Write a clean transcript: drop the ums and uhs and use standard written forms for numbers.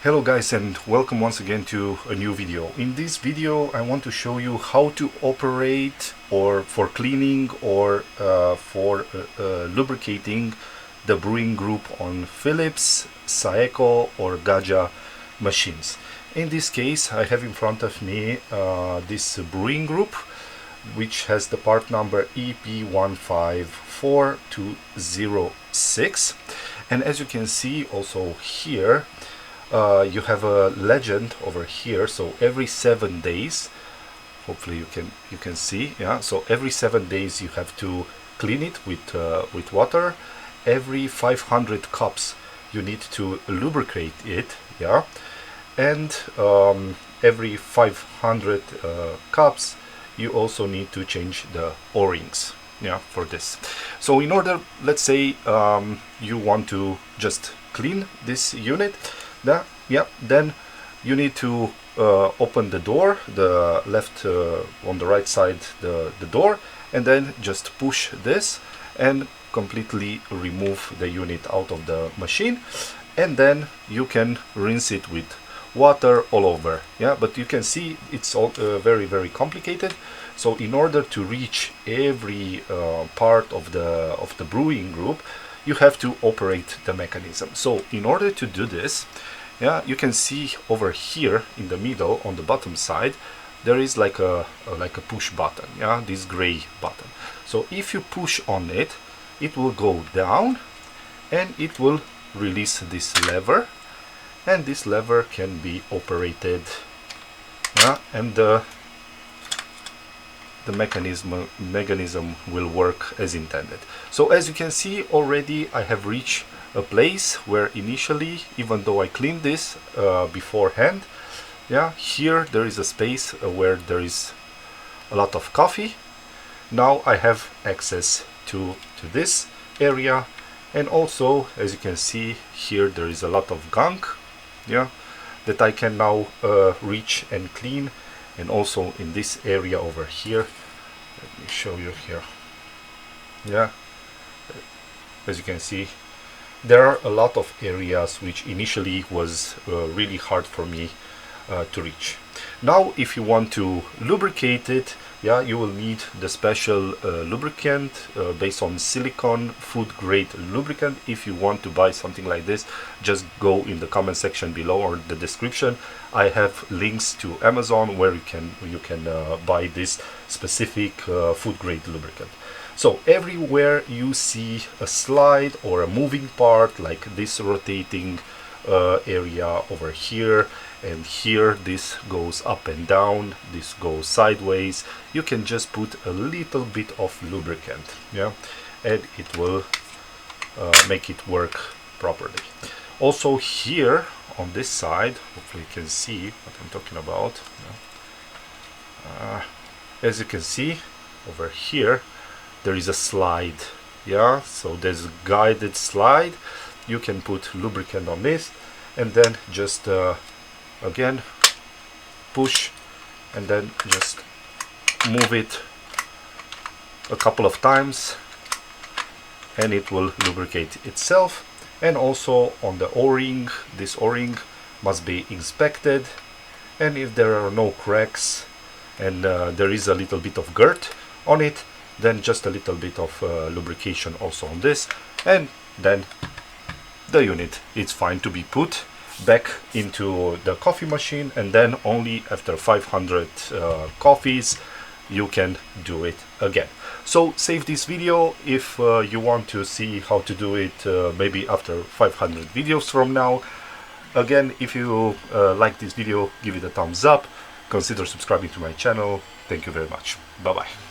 Hello guys, and welcome once again to a new video. In this video I want to show you how to operate or for cleaning or for lubricating the brewing group on Philips, Saeco or Gaggia machines. In this case I have in front of me this brewing group, which has the part number EP154206, and as you can see also here you have a legend over here. So every 7 days, hopefully you can see, yeah, so every 7 days you have to clean it with water. Every 500 cups you need to lubricate it, yeah, and every 500 cups you also need to change the o-rings, yeah, for this. So in order, let's say you want to just clean this unit, then you need to open the door, the left on the right side, the door, and then just push this and completely remove the unit out of the machine, and then you can rinse it with water all over, yeah. But you can see it's all very complicated. So in order to reach every part of the brewing group, you have to operate the mechanism. So in order to do this, yeah, you can see over here in the middle on the bottom side there is like a push button, yeah, this gray button. So if you push on it, it will go down and it will release this lever, and this lever can be operated, yeah, and the mechanism will work as intended. So as you can see already, I have reached a place where initially, even though I cleaned this beforehand, yeah, here there is a space where there is a lot of coffee. Now I have access to this area, and also as you can see here there is a lot of gunk, yeah, that I can now reach and clean. And also in this area over here, let me show you here, yeah, as you can see there are a lot of areas which initially was really hard for me to reach. Now if you want to lubricate it, yeah, you will need the special lubricant based on silicone, food grade lubricant. If you want to buy something like this, just go in the comment section below or the description. I have links to Amazon where you can buy this specific food grade lubricant. So everywhere you see a slide or a moving part, like this rotating area over here, and here this goes up and down, this goes sideways, you can just put a little bit of lubricant, yeah, and it will make it work properly. Also here on this side, hopefully you can see what I'm talking about, as you can see over here there is a slide, yeah, so there's a guided slide. You can put lubricant on this and then just again push and then just move it a couple of times and it will lubricate itself. And also on the o-ring, this o-ring must be inspected, and if there are no cracks and there is a little bit of dirt on it, then just a little bit of lubrication also on this, and then the unit is fine to be put back into the coffee machine. And then only after 500 coffees you can do it again. So save this video if you want to see how to do it maybe after 500 videos from now. Again, if you like this video, give it a thumbs up, consider subscribing to my channel. Thank you very much. Bye bye.